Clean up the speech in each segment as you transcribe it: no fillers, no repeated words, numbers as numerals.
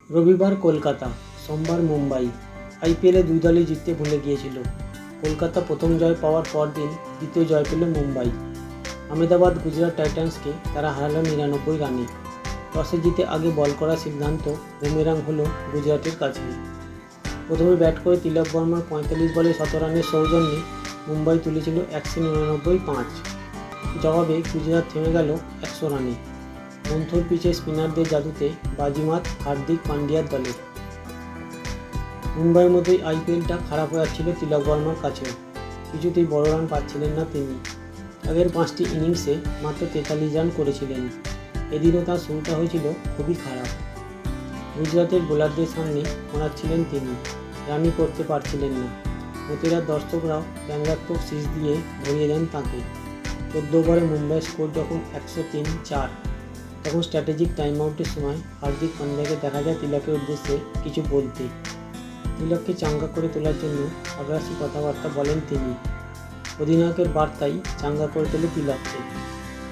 রবিবার কলকাতা, সোমবার মুম্বাই। আইপিএলে দুই দলই জিততে ভুলে গিয়েছিল। কলকাতা প্রথম জয় পাওয়ার পরদিন দ্বিতীয় জয় পেল মুম্বাই। আহমেদাবাদ গুজরাট টাইটান্সকে তারা হারালো ৯৯ রানে। টসে জিতে আগে বল করার সিদ্ধান্ত বুমেরাং হলো গুজরাটের কাছে। প্রথমে ব্যাট করে তিলক বর্মার ৪৫ বলে ১৭ রানের সৌজন্যে মুম্বাই তুলেছিল ১৯৯ জবাবে গুজরাট থেমে গেল ১০০ রানে। মন্থর পিচে স্পিনারদের জাদুতে বাজিমাত হার্দিক পান্ডিয়ার দলে। মুম্বাইয়ের মতোই আইপিএলটা খারাপ হয়ে যাচ্ছিল তিলক বর্মার কাছেও। কিছুতেই বড় রান পাচ্ছিলেন না তিনি। আগের ৫টি ইনিংসে মাত্র ৪৩ রান করেছিলেন। এদিনও তার শুরুটা হয়েছিল খুবই খারাপ। গুজরাটের বোলারদের সামনে খোঁড়াচ্ছিলেন তিনি, রানই করতে পারছিলেন না। মতিরার দর্শকরাও ব্যঙ্গাত্মক শীষ দিয়ে ভরিয়ে দেন তাঁকে। ১৪ ওভারে মুম্বাই স্কোর যখন ১০৩-৪, তখন স্ট্র্যাটেজিক টাইম আউটের সময় হার্দিক পান্ডিয়াকে দেখা যায় তিলকের উদ্দেশ্যে কিছু বলতে। তিলককে চাঙ্গা করে তোলার জন্য আগ্রাসী কথাবার্তা বলেন তিনি। অধিনায়কের বার্তাই চাঙ্গা করে তোলে তিলককে।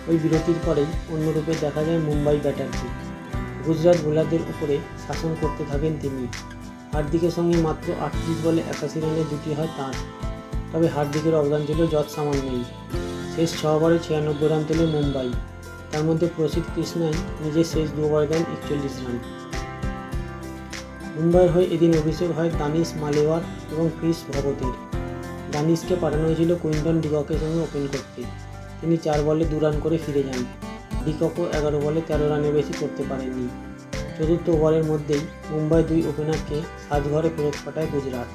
ওই বিরতির পরেই অন্য রূপে দেখা যায় মুম্বাই ব্যাটারকে। গুজরাট বোলারদের উপরে শাসন করতে থাকেন তিনি। হার্দিকের সঙ্গে মাত্র ৩৮ বলে ৮১ রানে জুটি হয় তাঁর। তবে হার্দিকের অবদান ছিল যৎ সামান্যই। শেষ ৬ ওভারে ৯৬ রান তোলে মুম্বাই। তার মধ্যে প্রসিদ্ধ কৃষ্ণাই নিজের শেষ ২ ওভারে দেন ৪১ রান। মুম্বাইয়ের হয়ে এদিন অভিষেক হয় দানিশ মালেওয়ার এবং ক্রিস ভগতের। দানিশকে পাঠানো হয়েছিল কুইন্টন ডিককের সঙ্গে ওপেন করতে। তিনি ৪ বলে ২ রান করে ফিরে যান। ডিককও ১১ বলে ১৩ রানের বেশি করতে পারেননি। চতুর্থ ওভারের মধ্যেই মুম্বাই ২ ওপেনারকে সাজঘরে ফেরত পাঠায় গুজরাট।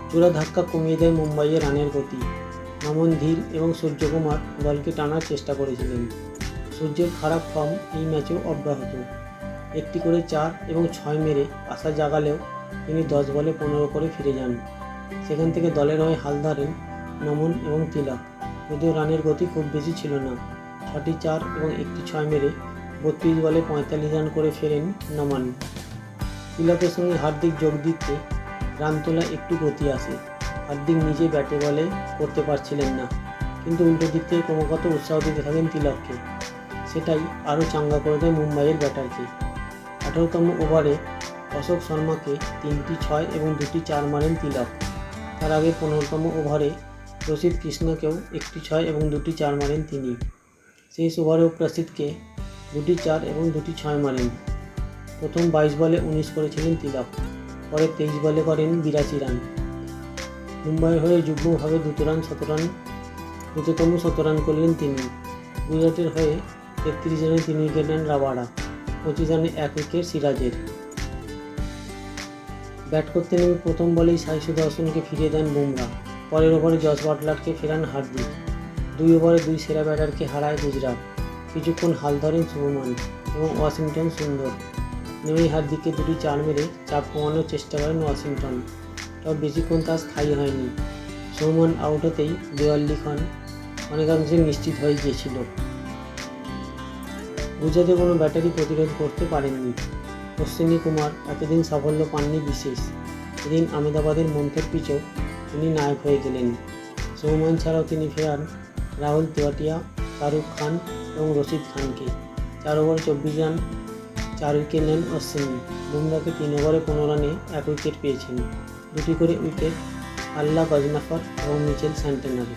চূড়া ধাক্কা কমিয়ে দেয় মুম্বাইয়ের রানের গতি। নমন ধীর এবং সূর্যকুমার দলকে টানার চেষ্টা করেছিলেন। সূর্যের খারাপ ফর্ম এই ম্যাচেও অব্যাহত। একটি করে ৪ এবং ৬ মেরে আশা জাগালেও তিনি ১০ বলে ১৫ করে ফিরে যান। সেখান থেকে দলের হয়ে হাল ধরেন নমন এবং তিলক। যদিও রানের গতি খুব বেশি ছিল না। ৬টি ৪ এবং একটি ৬ মেরে ৩২ বলে ৪৫ রান করে ফেরেন নমন। তিলকের সঙ্গে হার্দিক যোগ দিতে রান তোলা একটু গতি আসে। হার্দিক নিজে ব্যাটে বলে করতে পারছিলেন না, কিন্তু উল্টো দিক থেকে ক্রমাগত উৎসাহ দিতে থাকেন তিলককে। সেটাই আরও চাঙ্গা করে দেয় মুম্বাইয়ের ব্যাটারকে। ১৮তম ওভারে অশোক শর্মাকে ৩টি ৬ এবং ২টি ৪ মারেন তিলক। তার আগে ১৫তম ওভারে প্রসিদ্ধ কৃষ্ণকেও ১টি ৬ এবং ২টি ৪ মারেন তিনি। শেষ ওভারেও প্রসিদ্ধকে ২টি ৪ এবং ২টি ৬ মারেন। প্রথম ২২ বলে ১৯ করেছিলেন তিলক, পরে ২৩ বলে করেন ৮২ রান। মুম্বাইয়ের হয়ে যুগ্মভাবে দ্রুততম শতরান করলেন তিনি। গুজরাটের হয়ে ৩৩ রানে ৩ উইকেট নেন রাবাডা, ২৫ রানে ১ উইকেট সিরাজের। ব্যাট করতে নেমে প্রথম বলেই সাই সুদর্শনকে ফিরিয়ে দেন বুমরা। পরের ওভারে জস বাটলারকে ফেরান হার্দিক। ২ ওভারে ২ সেরা ব্যাটারকে হারায় গুজরাট। কিছুক্ষণ হাল ধরেন শুভমান এবং ওয়াশিংটন সুন্দর। নেমেই হার্দিককে ২টি ৪ মেরে চাপ কমানোর চেষ্টা করেন ওয়াশিংটন। তবে বেশিক্ষণ তা স্থায়ী হয়নি। শুভমান আউট হতেই দেওয়াল্লি খান অনেকাংশে নিশ্চিত হয়ে গিয়েছিল। গুজরাটে কোনো ব্যাটারই প্রতিরোধ করতে পারেননি। অশ্বিনী কুমার এতদিন সাফল্য পাননি বিশেষ। এদিন আহমেদাবাদের মন্থর পিচেও তিনি নায়ক হয়ে গেলেন। শুভমান ছাড়াও তিনি ফেরান রাহুল তেওয়াটিয়া, শাহরুখ খান এবং রশিদ খানকে। ৪ ওভারে ২৪ রান, ৪ উইকেট নেন অশ্বিনী। বুমরাকে ৩ ওভারে ১৫ রানে ১ উইকেট পেয়েছেন। ২টি করে উইকেট আল্লাহ গজনাফর এবং মিচেল স্যান্টেনারি।